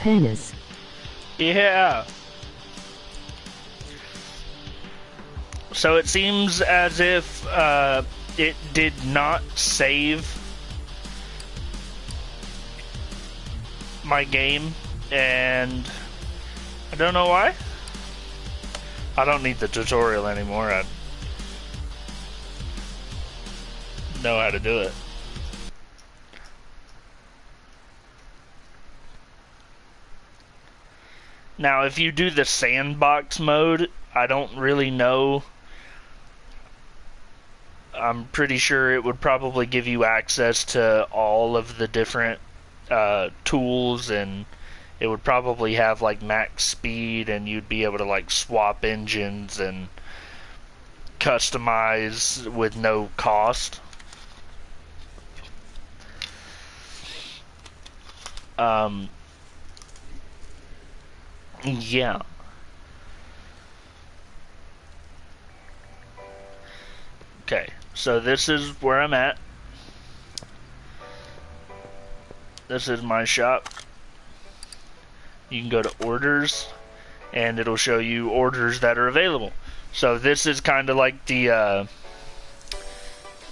penis. Yeah. So it seems as if it did not save my game, and I don't know why. I don't need the tutorial anymore. I know how to do it. Now, if you do the sandbox mode, I don't really know. I'm pretty sure it would probably give you access to all of the different tools, and it would probably have like max speed, and you'd be able to like swap engines and customize with no cost. Yeah. Okay, so this is where I'm at. This is my shop. You can go to orders, and it'll show you orders that are available. So this is kind of like the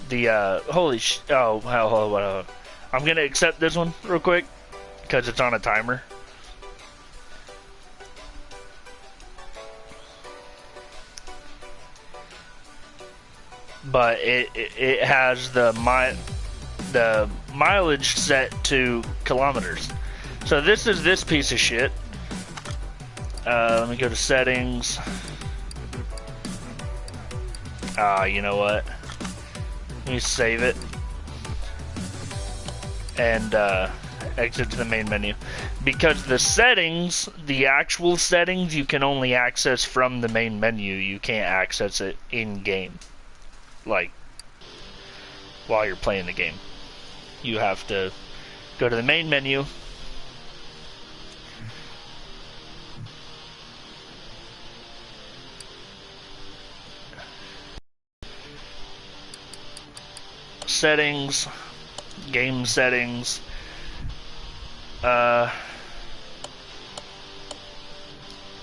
holy sh... Oh, hold on. I'm gonna accept this one real quick, because it's on a timer. But it has the mileage set to kilometers. So this is this piece of shit. Let me go to settings. You know what? Let me save it and exit to the main menu. Because the settings, the actual settings, you can only access from the main menu. You can't access it in game. Like, while you're playing the game. You have to go to the main menu. Settings, game settings,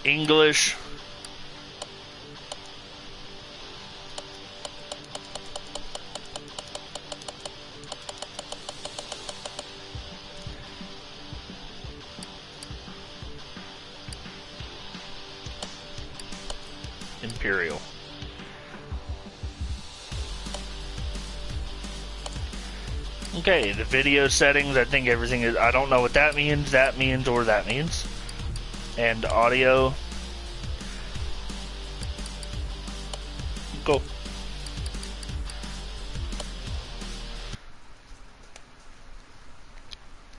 English, Imperial. Okay, the video settings, I think everything is, I don't know what that means, or that means. And audio. Go.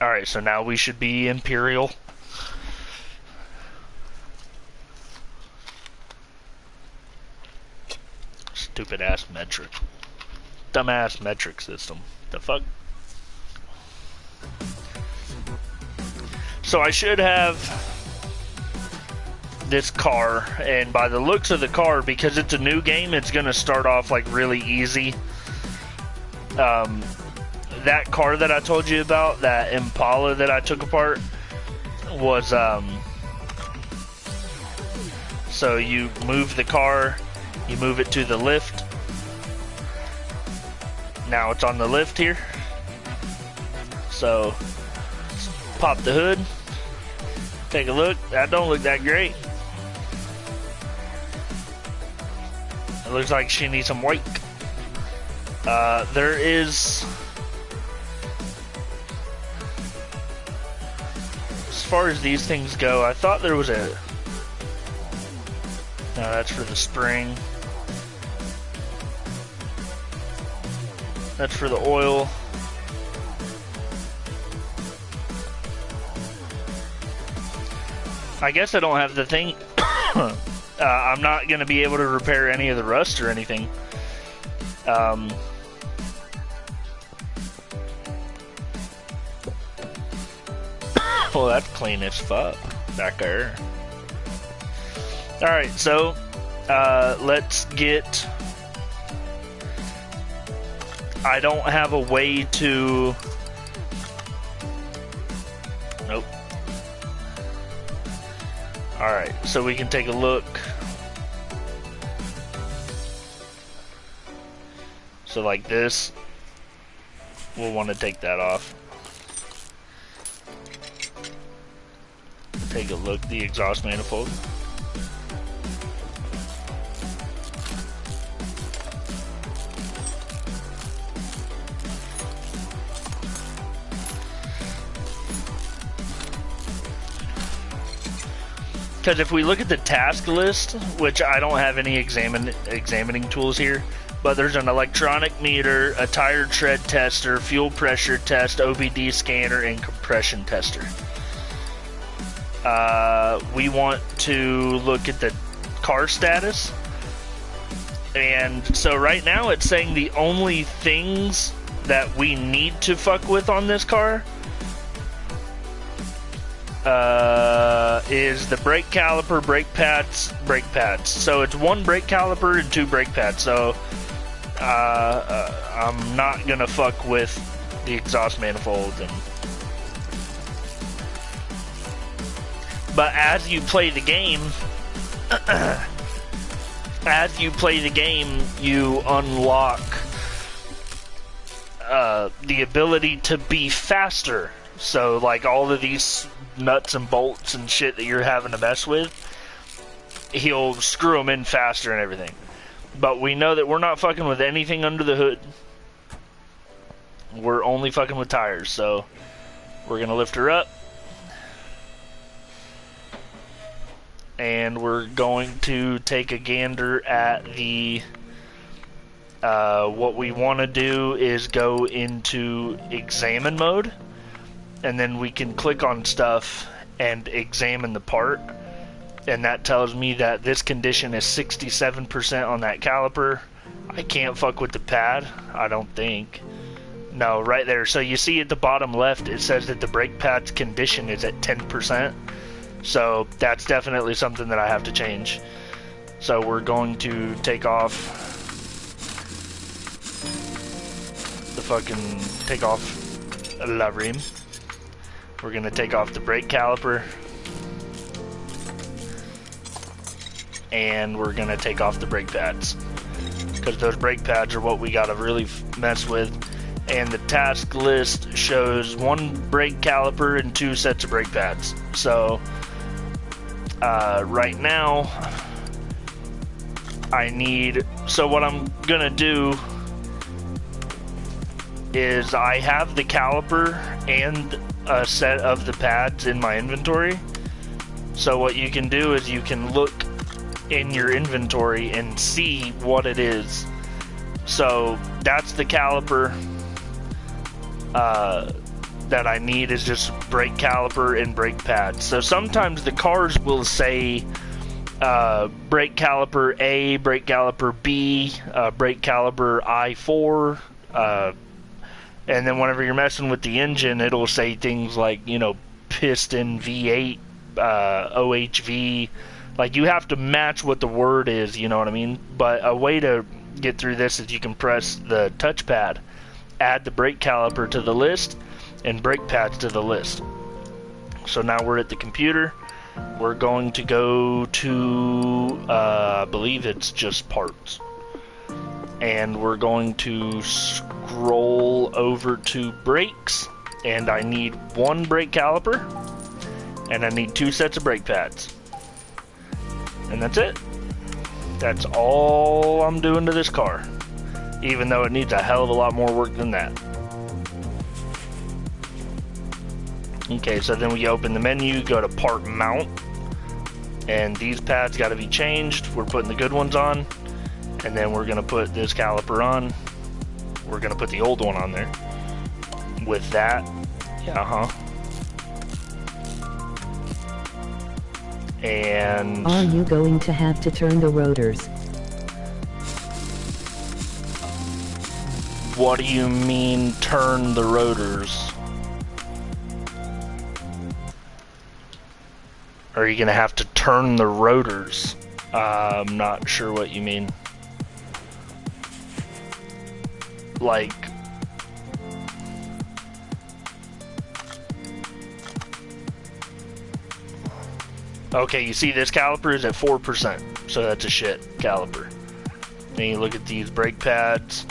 Alright, so now we should be Imperial. Stupid ass metric. Dumbass metric system. The fuck? So I should have this car, and by the looks of the car, because it's a new game, it's gonna start off like really easy. That car that I told you about, that Impala that I took apart, was so you move the car, you move it to the lift. Now it's on the lift here. So pop the hood. Take a look. That don't look that great. It looks like she needs some weight. There is, as far as these things go, I thought there was a, no, that's for the spring. That's for the oil. I guess I don't have the thing. I'm not going to be able to repair any of the rust or anything. Well, that's clean as fuck back there. Alright, so let's get... I don't have a way to... Nope. Alright, so we can take a look. So like this, we'll want to take that off. Take a look, the exhaust manifold. Because if we look at the task list, which I don't have any examining tools here, but there's an electronic meter, a tire tread tester, fuel pressure test, OBD scanner, and compression tester. We want to look at the car status. And so right now it's saying the only things that we need to fuck with on this car is the brake caliper, brake pads. So it's one brake caliper and two brake pads. So I'm not gonna fuck with the exhaust manifold. But as you play the game, you unlock the ability to be faster. So like all of these nuts and bolts and shit that you're having to mess with, he'll screw them in faster and everything. But we know that we're not fucking with anything under the hood. We're only fucking with tires. So we're gonna lift her up, and we're going to take a gander at the what we want to do is go into examine mode, and then we can click on stuff and examine the part, and that tells me that this condition is 67% on that caliper. I can't fuck with the pad, I don't think. No, right there. So you see at the bottom left it says that the brake pad's condition is at 10%. So that's definitely something that I have to change. So we're going to take off la rim. We're gonna take off the brake caliper, and we're gonna take off the brake pads, because those brake pads are what we gotta really mess with. And the task list shows one brake caliper and 2 sets of brake pads. So right now so what I'm gonna do is I have the caliper and a set of the pads in my inventory. So what you can do is you can look in your inventory and see what it is. So that's the caliper that I need, is just brake caliper and brake pads. So sometimes the cars will say brake caliper A, brake caliper B, brake caliper I4, and then whenever you're messing with the engine, it'll say things like, you know, piston V8, OHV. Like, you have to match what the word is, you know what I mean? But a way to get through this is you can press the touchpad, add the brake caliper to the list, and brake pads to the list. So now we're at the computer. We're going to go to, I believe it's just parts. And we're going to scroll over to brakes, and I need 1 brake caliper, and I need 2 sets of brake pads. And that's it. That's all I'm doing to this car, even though it needs a hell of a lot more work than that. Okay, so then we open the menu, go to part mount, and these pads got to be changed. We're putting the good ones on, and then we're going to put this caliper on. We're going to put the old one on there. With that, And are you going to have to turn the rotors? What do you mean, turn the rotors? Are you going to have to turn the rotors? I'm not sure what you mean. Like, Okay, you see this caliper is at 4%, so that's a shit caliper. Then you look at these brake pads,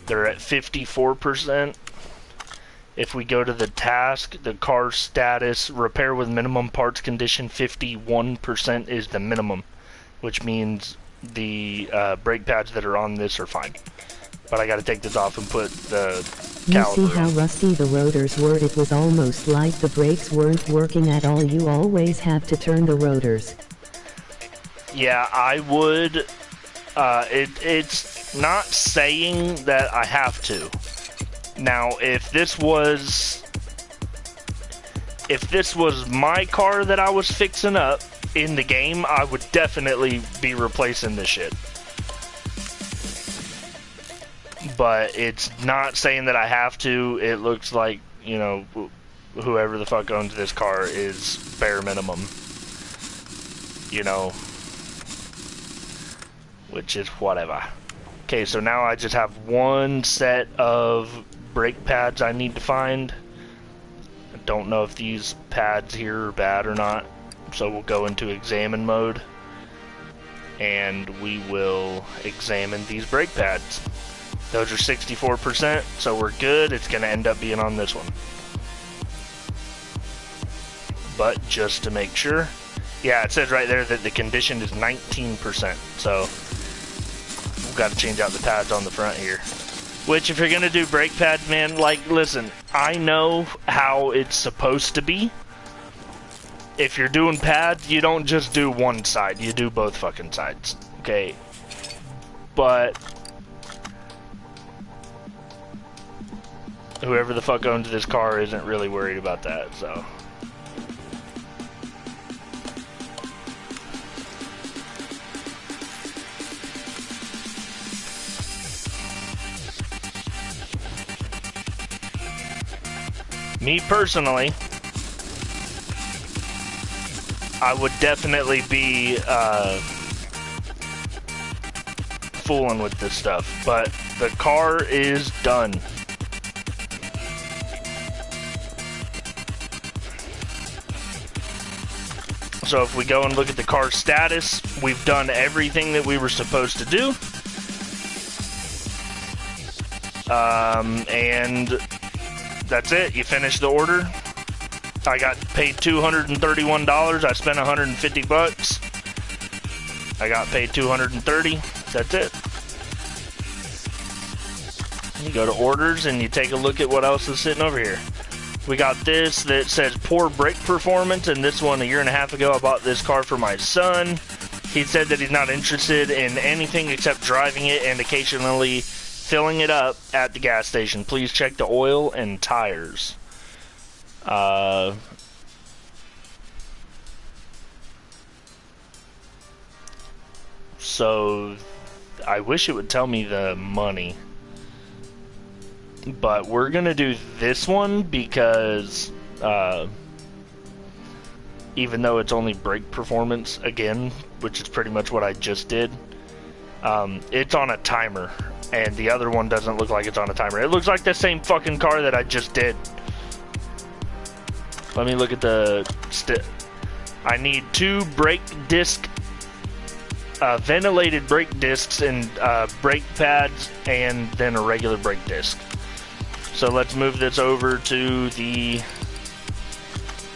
they're at 54%. If we go to the task, the car status, repair with minimum parts condition, 51% is the minimum, which means the brake pads that are on this are fine. But I gotta take this off and put the caliper You see how on. rusty the rotors were? It was almost like the brakes weren't working at all. You always have to turn the rotors. Yeah, I would. It's not saying that I have to. Now, if this was my car that I was fixing up in the game, I would definitely be replacing this shit. But it's not saying that I have to. It looks like, you know, whoever the fuck owns this car is bare minimum. You know, which is whatever. Okay, so now I just have one set of brake pads I need to find. I don't know if these pads here are bad or not, so we'll go into examine mode and we will examine these brake pads. Those are 64%, so we're good. It's going to end up being on this one. But just to make sure, yeah, it says right there that the condition is 19%, so we've got to change out the pads on the front here. Which, if you're going to do brake pads, man, like, listen, I know how it's supposed to be. If you're doing pads, you don't just do one side, you do both fucking sides, okay? But whoever the fuck owns this car isn't really worried about that, so. Me personally, I would definitely be fooling with this stuff, but the car is done. So if we go and look at the car status, we've done everything that we were supposed to do. And that's it. You finish the order. I got paid $231. I spent 150 bucks. I got paid $230. That's it. You go to orders and you take a look at what else is sitting over here. We got this that says poor brake performance, and this one a year and a half ago I bought this car for my son. He said that he's not interested in anything except driving it and occasionally filling it up at the gas station. Please check the oil and tires. So I wish it would tell me the money, but we're gonna do this one because even though it's only brake performance again, which is pretty much what I just did, it's on a timer, and the other one doesn't look like it's on a timer. It looks like the same fucking car that I just did. Let me look at the I need 2 brake disc, ventilated brake discs, and brake pads, and then a regular brake disc. So let's move this over to the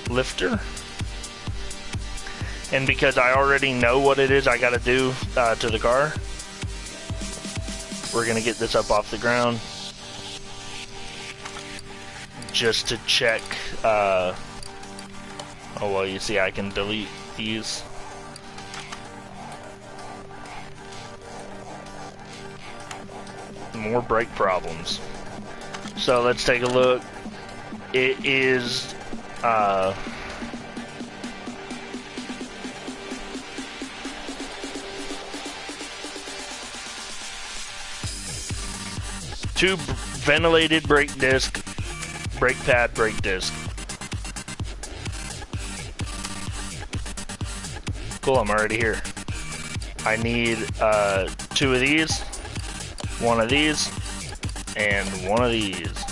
lifter. And because I already know what it is I gotta do to the car, we're gonna get this up off the ground just to check. Oh well, you see I can delete these. More brake problems. So let's take a look. It is two ventilated brake disc, brake pad, brake disc. Cool, I'm already here. I need 2 of these, 1 of these, and 1 of these.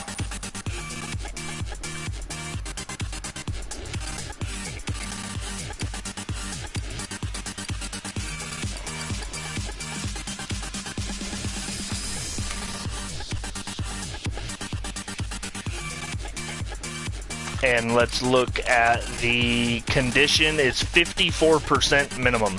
And let's look at the condition. It's 54% minimum.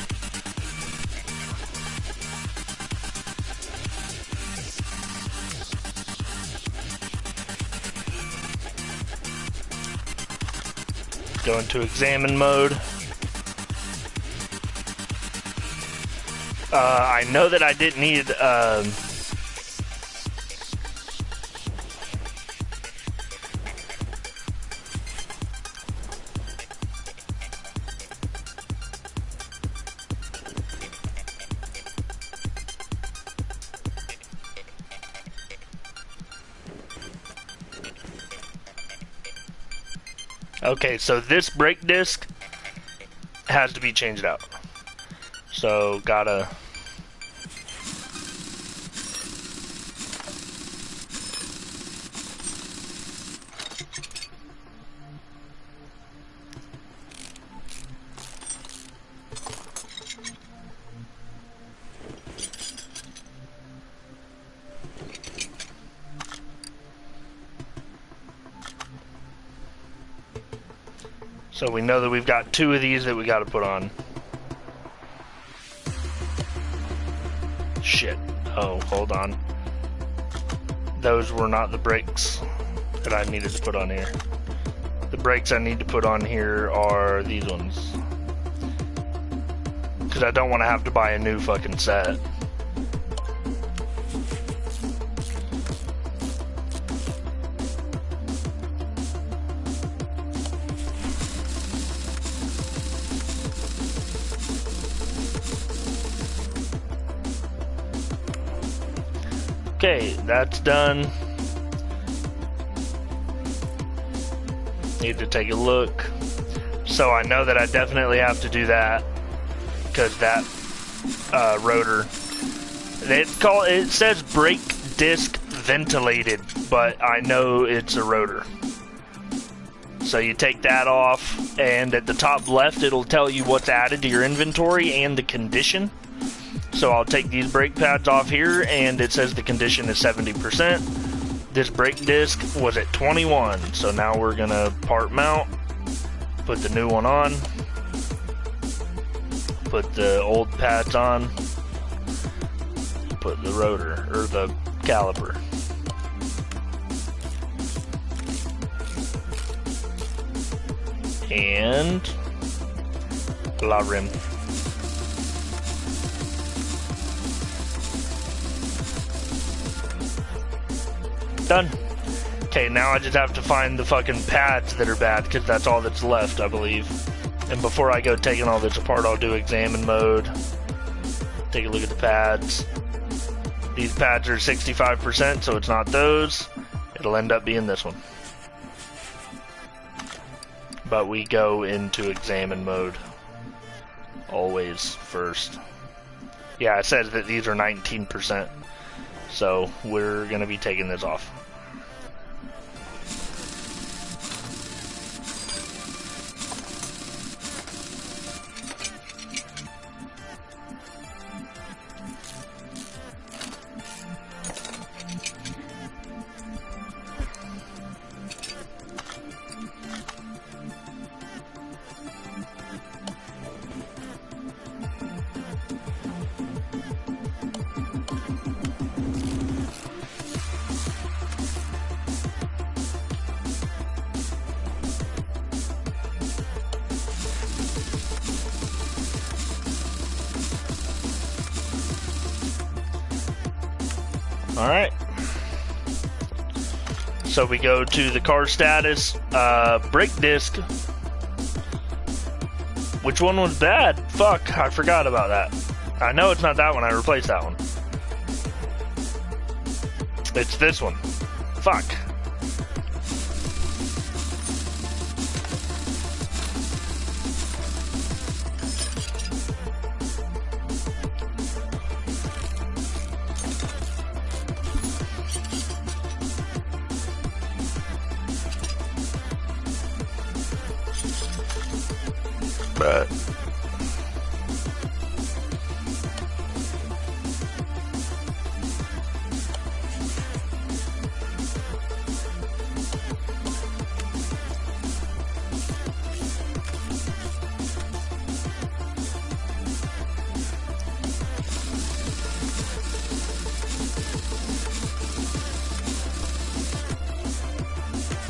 Go into examine mode. I know that I didn't need okay, so this brake disc has to be changed out. So gotta So we know that we've got 2 of these that we got to put on. Shit. Oh, hold on. Those were not the brakes that I needed to put on here. The brakes I need to put on here are these ones. Because I don't want to have to buy a new fucking set. Okay, that's done. Need to take a look. So I know that I definitely have to do that because that rotor. It says brake disc ventilated, but I know it's a rotor. So you take that off, and at the top left, it'll tell you what's added to your inventory and the condition. So I'll take these brake pads off here, and it says the condition is 70%. This brake disc was at 21, so now we're gonna part mount, put the new one on, put the old pads on, put the rotor, or the caliper. And la rim. Done. Okay, now I just have to find the fucking pads that are bad, because that's all that's left, I believe. And before I go taking all this apart, I'll do examine mode. Take a look at the pads. These pads are 65%, so it's not those. It'll end up being this one. But we go into examine mode. Always first. Yeah, it says that these are 19%. So we're going to be taking this off. Alright. So we go to the car status, brake disc. Which one was bad? Fuck, I forgot about that. I know it's not that one, I replaced that one. It's this one. Fuck. But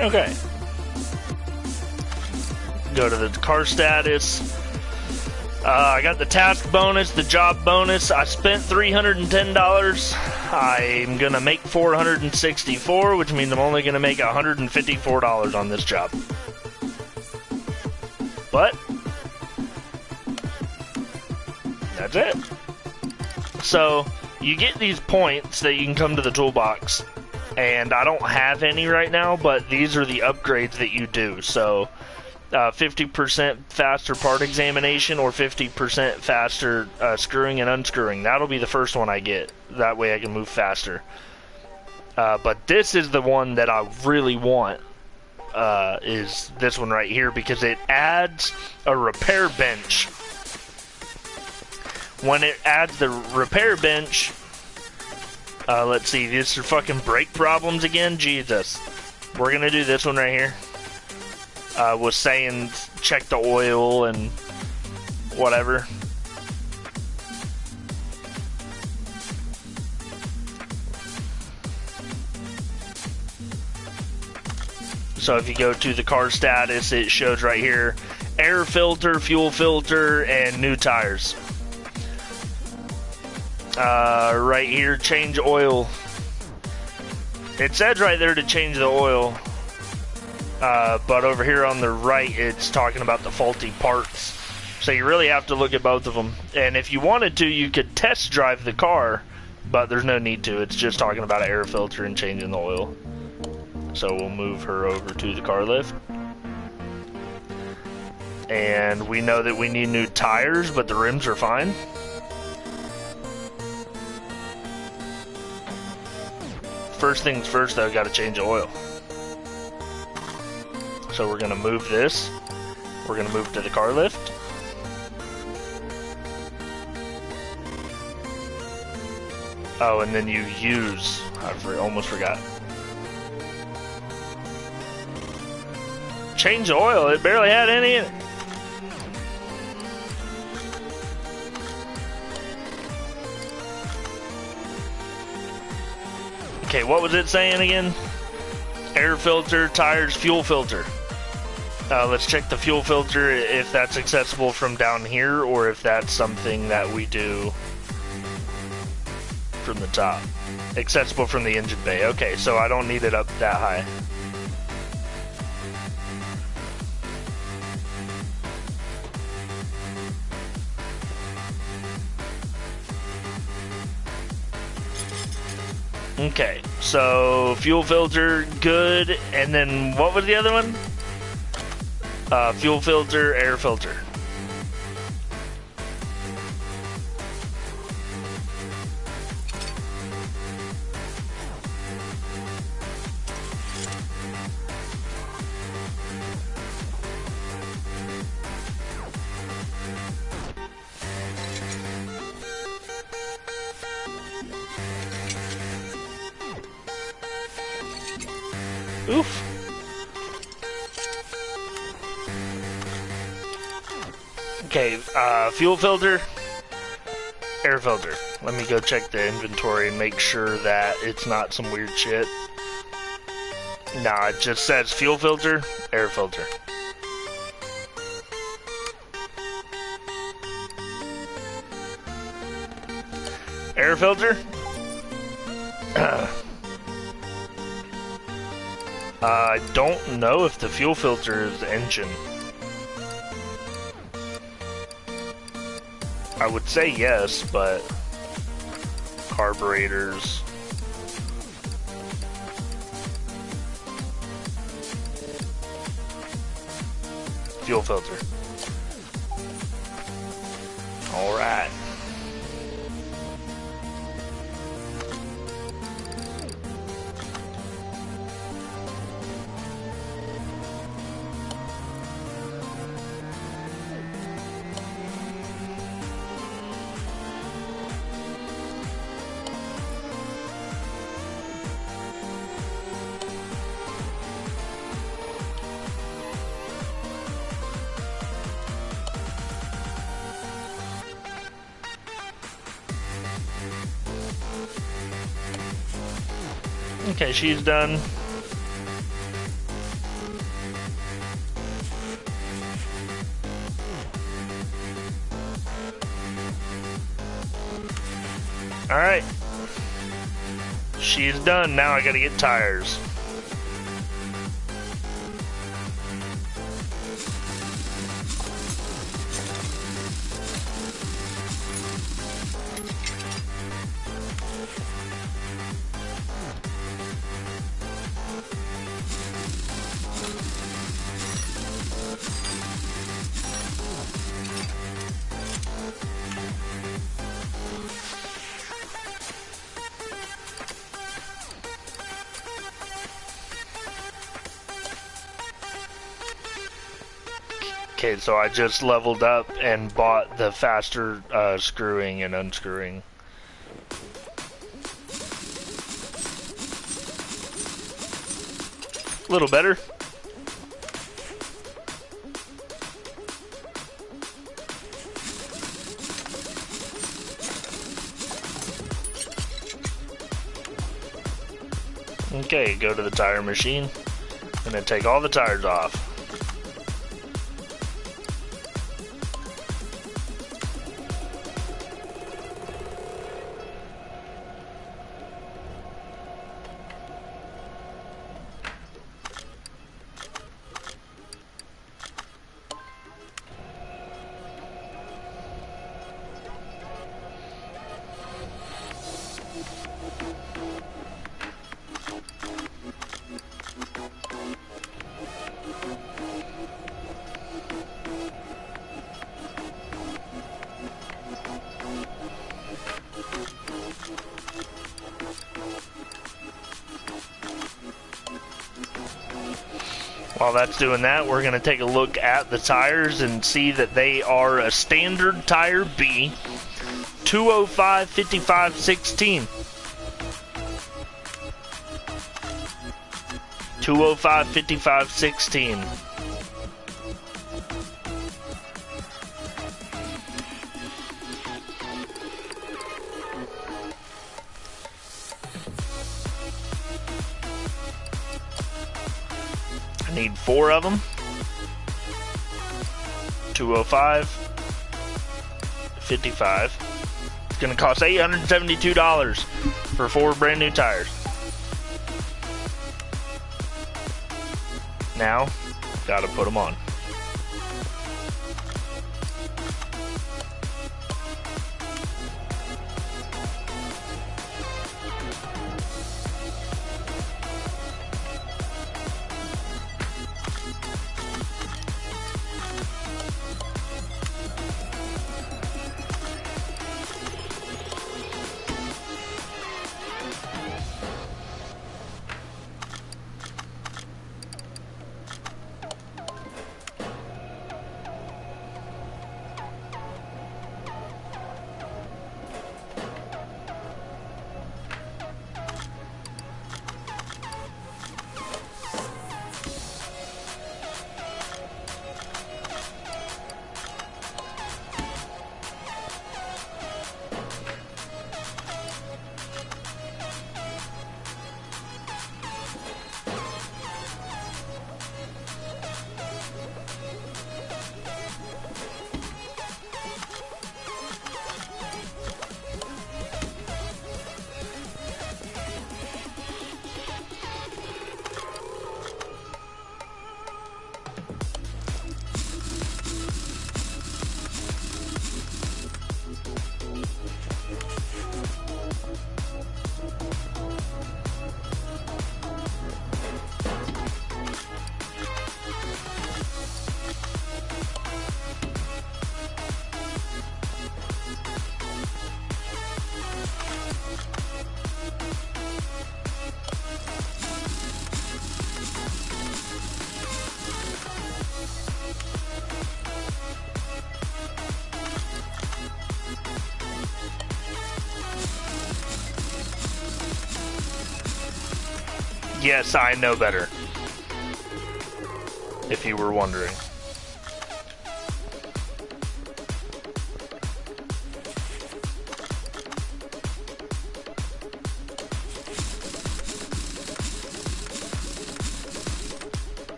Okay. Go to the car status. I got the task bonus, the job bonus. I spent $310. I'm gonna make $464, which means I'm only gonna make $154 on this job. But that's it. So you get these points that you can come to the toolbox, and I don't have any right now, but these are the upgrades that you do. So 50% faster part examination or 50% faster screwing and unscrewing. That'll be the first one I get. That way I can move faster. But this is the one that I really want, is this one right here, because it adds a repair bench. When it adds the repair bench, let's see, these are fucking brake problems again? Jesus. We're gonna do this one right here. Was saying check the oil and whatever. So if you go to the car status, it shows right here air filter, fuel filter, and new tires. Right here, change oil. It says right there to change the oil. But over here on the right, it's talking about the faulty parts. So you really have to look at both of them. And if you wanted to, you could test drive the car, but there's no need to. It's just talking about an air filter and changing the oil. So we'll move her over to the car lift. And we know that we need new tires, but the rims are fine. First things first, though, gotta change the oil. So we're going to move this. We're going to move to the car lift. Oh, and then you use... I almost forgot. Change the oil. It barely had any in it. Okay, what was it saying again? Air filter, tires, fuel filter. Let's check the fuel filter, if that's accessible from down here, or if that's something that we do from the top. Accessible from the engine bay. Okay, so I don't need it up that high. Okay, so fuel filter, good, and then what was the other one? Fuel filter, air filter. Oof. Okay, fuel filter, air filter. Let me go check the inventory and make sure that it's not some weird shit. Nah, it just says fuel filter, air filter. Air filter? I don't know if the fuel filter is engine. I would say yes, but carburetors. Fuel filter. All right. Okay, she's done. Alright. She's done. Now I gotta get tires. Okay, so I just leveled up and bought the faster screwing and unscrewing. A little better. Okay, go to the tire machine and then take all the tires off. While that's doing that, we're going to take a look at the tires and see that they are a standard tire B, 205 55 16. 205 55 16. I need 4 of them. 205 55. It's gonna cost $872 for 4 brand new tires. Now, gotta put them on. Yes, I know better. If you were wondering.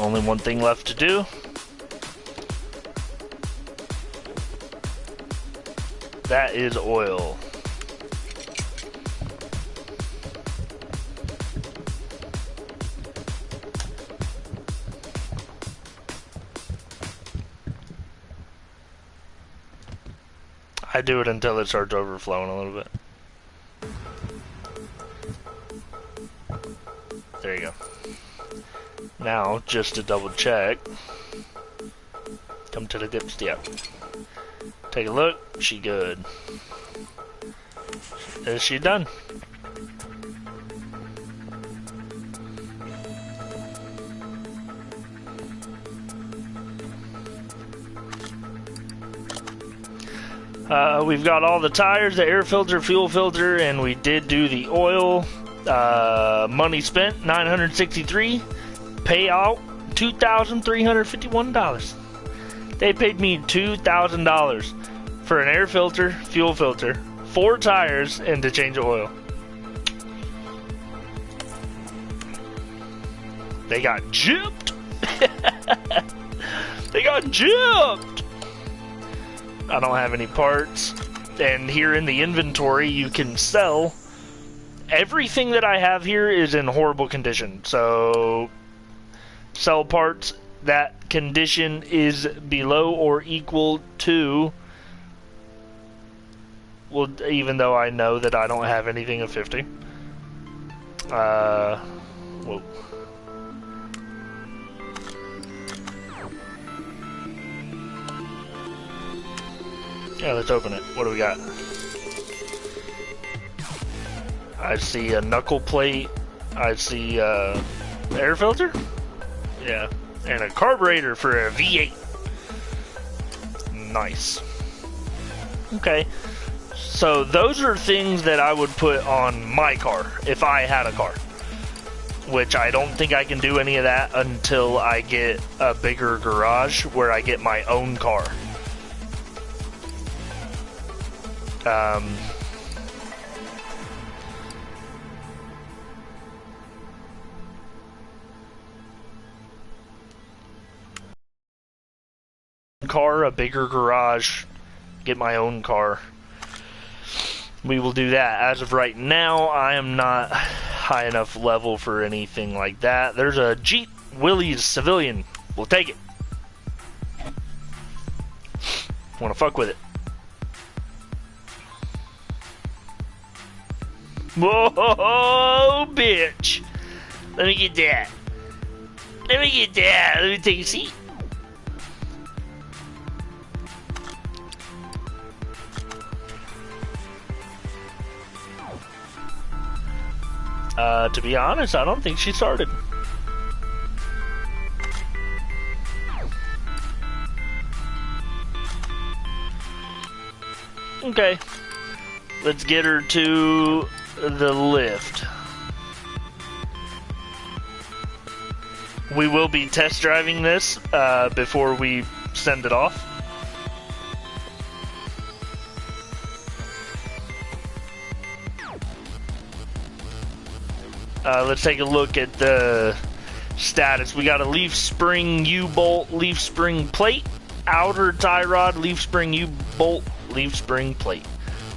Only one thing left to do. That is oil. I do it until it starts overflowing a little bit. There you go. Now, just to double check, come to the dip step. Take a look, she good. Is she done? We've got all the tires, the air filter, fuel filter, and we did do the oil. Money spent, $963. Payout, $2,351. They paid me $2,000 for an air filter, fuel filter, 4 tires, and to change the oil. They got gypped. They got gypped. I don't have any parts. And here in the inventory, you can sell. Everything that I have here is in horrible condition. So, sell parts. That condition is below or equal to, well, even though I know that I don't have anything of 50. Whoa. Yeah, let's open it. What do we got? I see a knuckle plate. I see air filter. Yeah, and a carburetor for a V8. Nice. Okay, so those are things that I would put on my car if I had a car. Which I don't think I can do any of that until I get a bigger garage where I get my own car. A bigger garage, get my own car. We will do that. As of right now, I am not high enough level for anything like that. There's a Jeep Willys Civilian. We'll take it. Wanna fuck with it. Whoa, bitch. Let me get that. Let me get that. Let me take a seat. To be honest, I don't think she started. Okay. Let's get her to the lift. We will be test driving this before we send it off. Let's take a look at the status. We got a leaf spring U-bolt, leaf spring plate, outer tie rod, leaf spring U-bolt, leaf spring plate.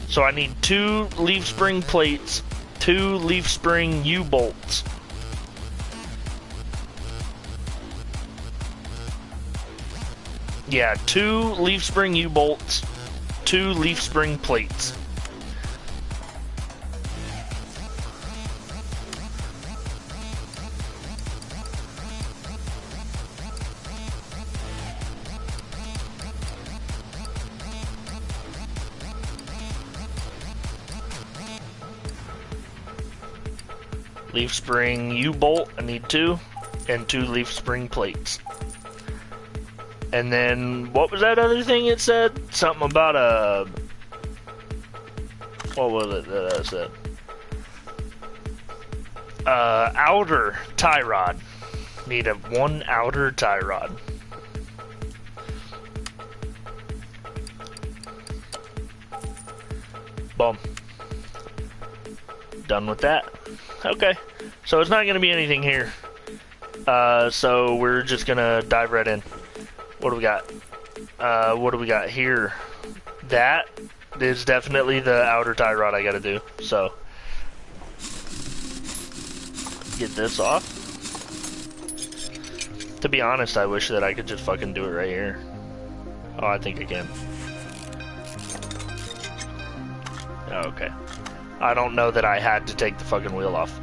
So I need 2 leaf spring plates, 2 leaf spring U-bolts. Yeah, 2 leaf spring U-bolts, 2 leaf spring plates. Leaf spring U-bolt, I need 2, and 2 leaf spring plates. And then, what was that other thing it said? Something about a... What was it that I said? Outer tie rod. Need a 1 outer tie rod. Boom. Done with that. Okay, so it's not going to be anything here. So we're just gonna dive right in. What do we got? What do we got here? That is definitely the outer tie rod I gotta do. So get this off. To be honest, I wish that I could just fucking do it right here. Oh, I think I can. Oh, okay. I don't know that I had to take the fucking wheel off,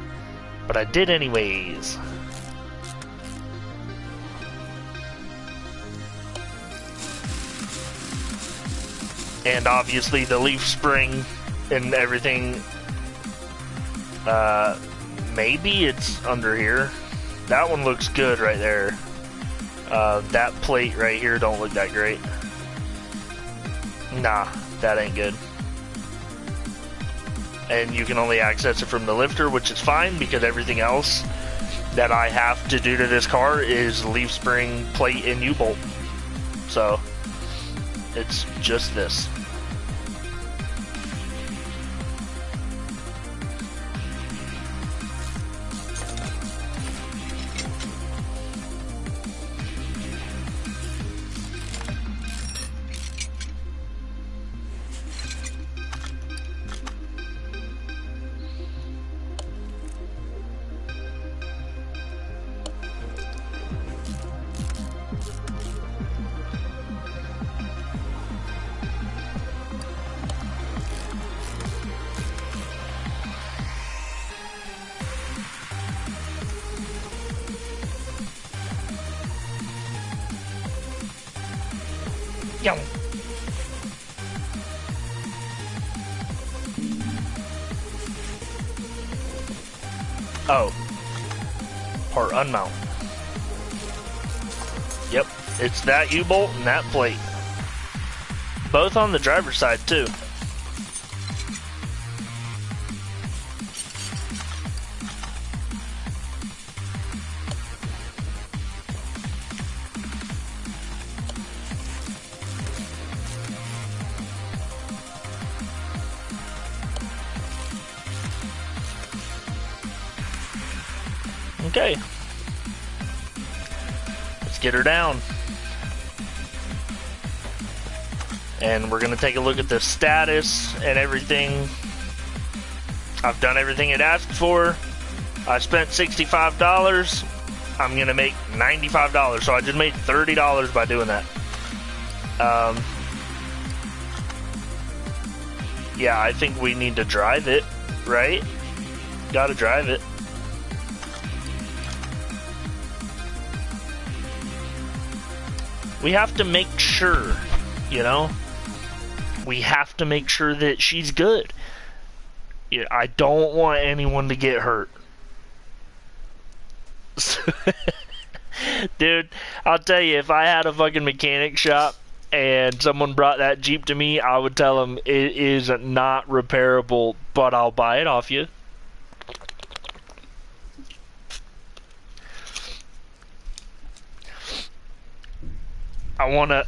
but I did anyways. And obviously the leaf spring and everything, maybe it's under here. That one looks good right there. That plate right here don't look that great. Nah, that ain't good. And you can only access it from the lifter, which is fine because everything else that I have to do to this car is leaf spring, plate, and U-bolt. So it's just this. Yow. Oh. Part unmount. Yep, it's that U-bolt and that plate. Both on the driver's side too. Okay. Let's get her down. And we're gonna take a look at the status and everything. I've done everything it asked for. I spent $65. I'm gonna make $95, so I just made $30 by doing that. Yeah, I think we need to drive it, right? Gotta drive it. We have to make sure, you know? We have to make sure that she's good. Yeah, I don't want anyone to get hurt. Dude, I'll tell you, if I had a fucking mechanic shop and someone brought that Jeep to me, I would tell them it is not repairable, but I'll buy it off you. I want to,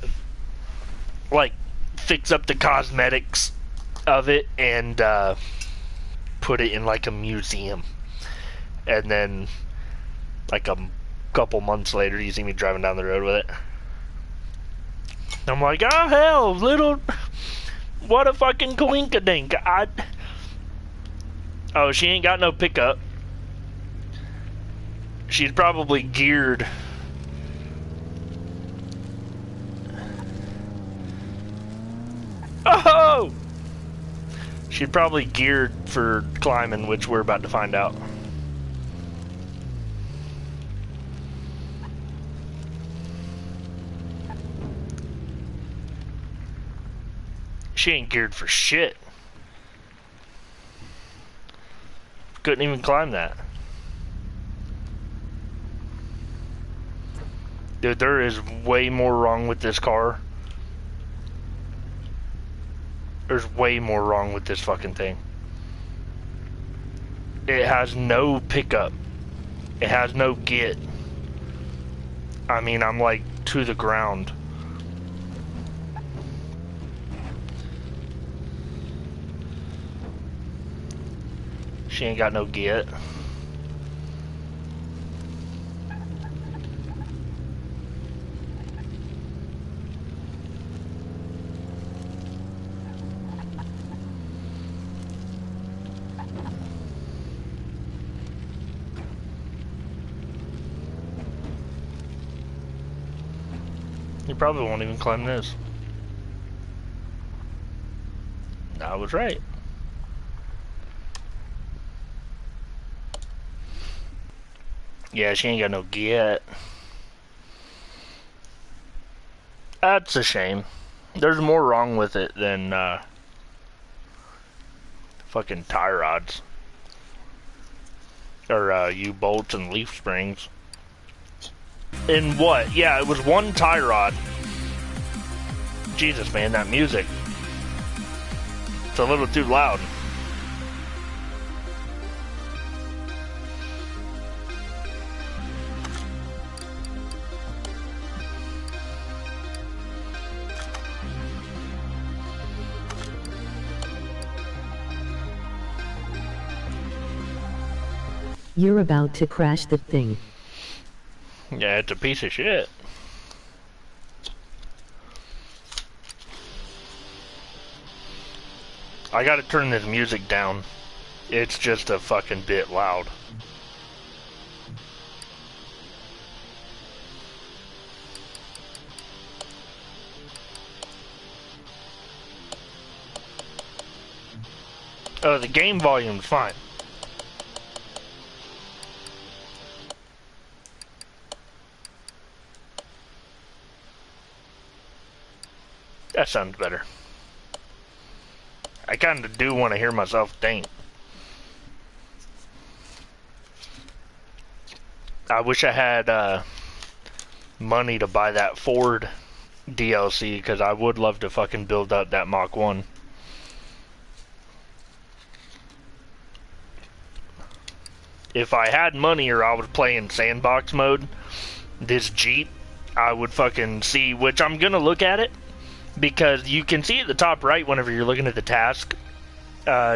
like, fix up the cosmetics of it and put it in, like, a museum. And then, like, a couple months later, you see me driving down the road with it. I'm like, oh, hell, little, what a fucking coinkadink. Oh, she ain't got no pickup. She's probably geared. Oh! She's probably geared for climbing, which we're about to find out. She ain't geared for shit. Couldn't even climb that. Dude, there is way more wrong with this car. There's way more wrong with this fucking thing. It has no pickup. It has no get. I mean, I'm like to the ground. She ain't got no get. You probably won't even climb this. I was right. Yeah, she ain't got no get. That's a shame. There's more wrong with it than fucking tie rods. Or U-bolts and leaf springs. In what? Yeah, it was one tie rod. Jesus, man, that music. It's a little too loud. You're about to crash the thing. Yeah, it's a piece of shit. I gotta turn this music down. It's just a fucking bit loud. Oh, the game volume's fine. That sounds better. I kinda do want to hear myself think. I wish I had money to buy that Ford DLC, because I would love to fucking build up that Mach 1. If I had money or I was playing sandbox mode, this Jeep, I would fucking see, which I'm gonna look at it, because you can see at the top right whenever you're looking at the task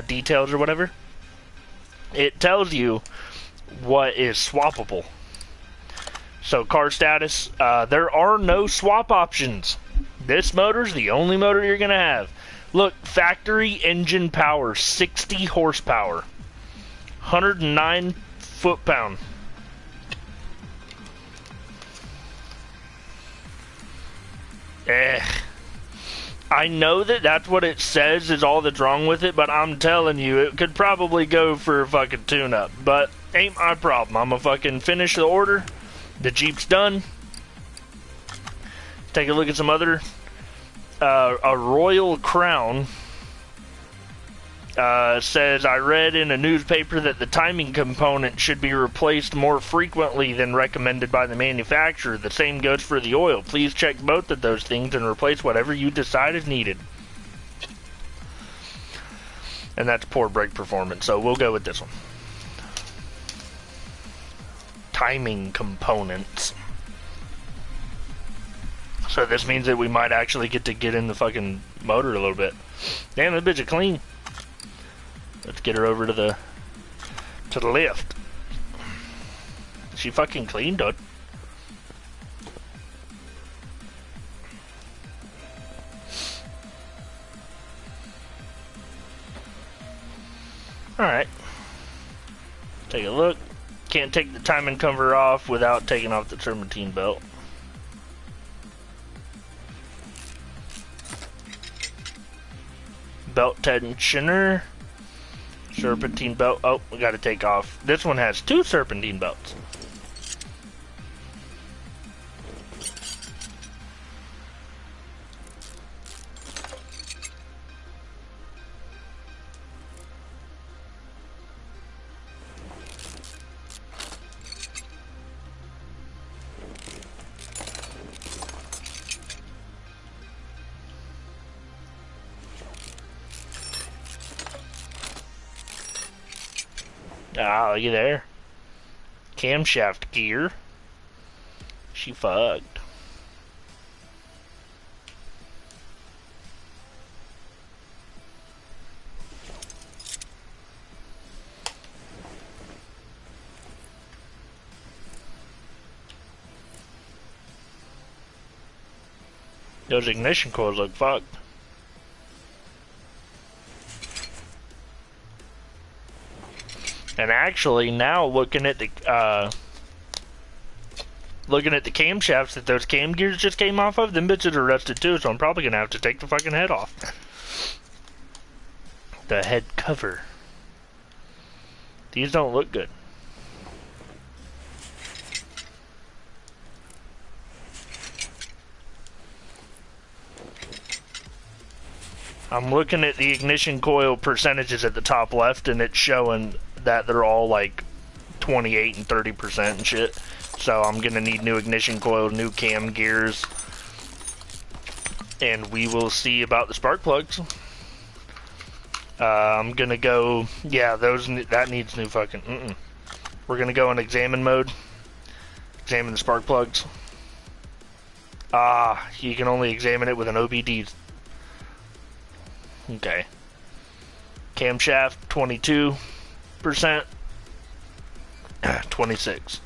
details or whatever, it tells you what is swappable. So car status, there are no swap options. This motor's the only motor you're gonna have. Look, factory engine power, 60 horsepower, 109 foot-pound. I know that that's what it says is all that's wrong with it, but I'm telling you, it could probably go for a fucking tune-up. But ain't my problem. I'm gonna fucking finish the order. The Jeep's done. Take a look at some other. A Royal Crown says, I read in a newspaper that the timing component should be replaced more frequently than recommended by the manufacturer. The same goes for the oil. Please check both of those things and replace whatever you decide is needed. And that's poor brake performance, so we'll go with this one. Timing components. So this means that we might actually get in the fucking motor a little bit. Damn, that bitch is clean. Let's get her over to the left. She fucking clean, dude. Alright. Take a look. Can't take the timing cover off without taking off the serpentine belt. Belt tensioner. Serpentine belt. Oh, we gotta take off. This one has 2 serpentine belts. Ah, look at there. Camshaft gear. She fucked. Those ignition coils look fucked. And actually, now looking at the looking at the camshafts that those cam gears just came off of, them bitches are rusted too, so I'm probably gonna have to take the fucking head off. The head cover. These don't look good. I'm looking at the ignition coil percentages at the top left, and it's showing that they're all like 28 and 30% and shit. So I'm gonna need new ignition coil, new cam gears, and we will see about the spark plugs. I'm gonna go, yeah, that needs new fucking, We're gonna go in examine mode, examine the spark plugs. You can only examine it with an OBD. Okay. Camshaft, 22%, 26.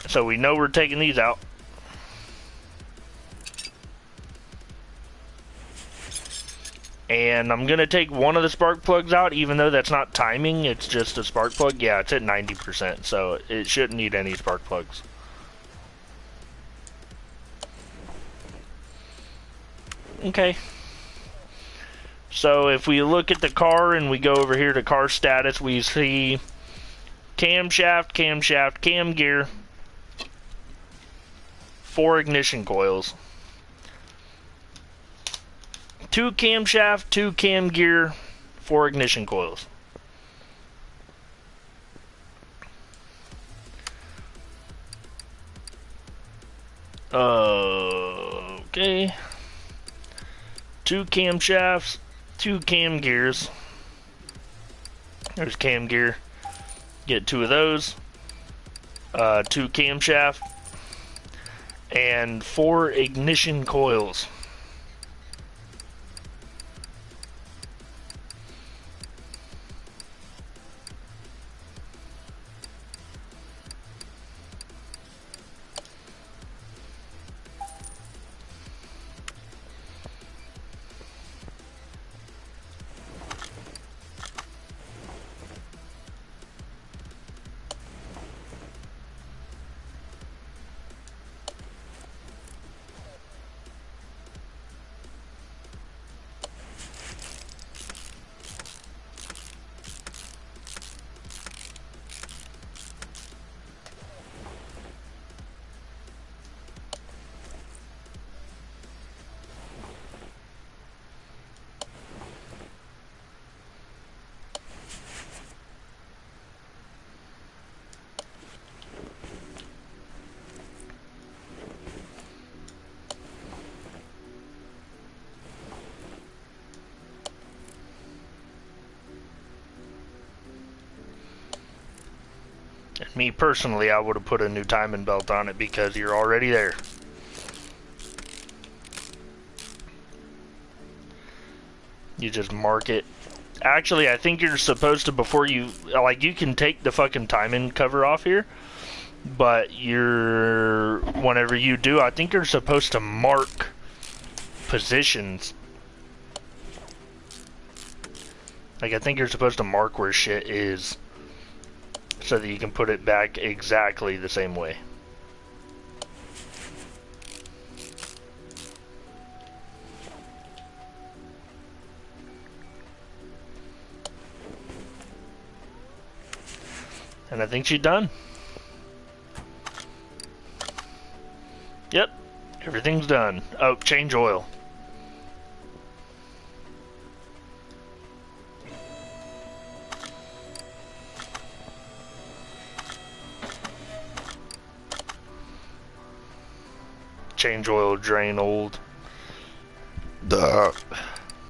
So we know we're taking these out. And I'm going to take one of the spark plugs out, even though that's not timing, it's just a spark plug. Yeah, it's at 90%, so it shouldn't need any spark plugs. Okay. So if we look at the car and we go over here to car status, we see camshaft, camshaft, cam gear, 4 ignition coils, 2 camshaft, 2 cam gear, 4 ignition coils. Okay. 2 camshafts, 2 cam gears. There's cam gear. Get 2 of those. 2 camshaft. And 4 ignition coils. Me personally, I would have put a new timing belt on it because you're already there. You just mark it. Actually, I think you're supposed to, before you, like, you can take the fucking timing cover off here, but whenever you do, I think you're supposed to mark positions. Like, I think you're supposed to mark where shit is, so that you can put it back exactly the same way. And I think she's done. Yep, everything's done. Oh, change oil. Change oil, drain old. Duh.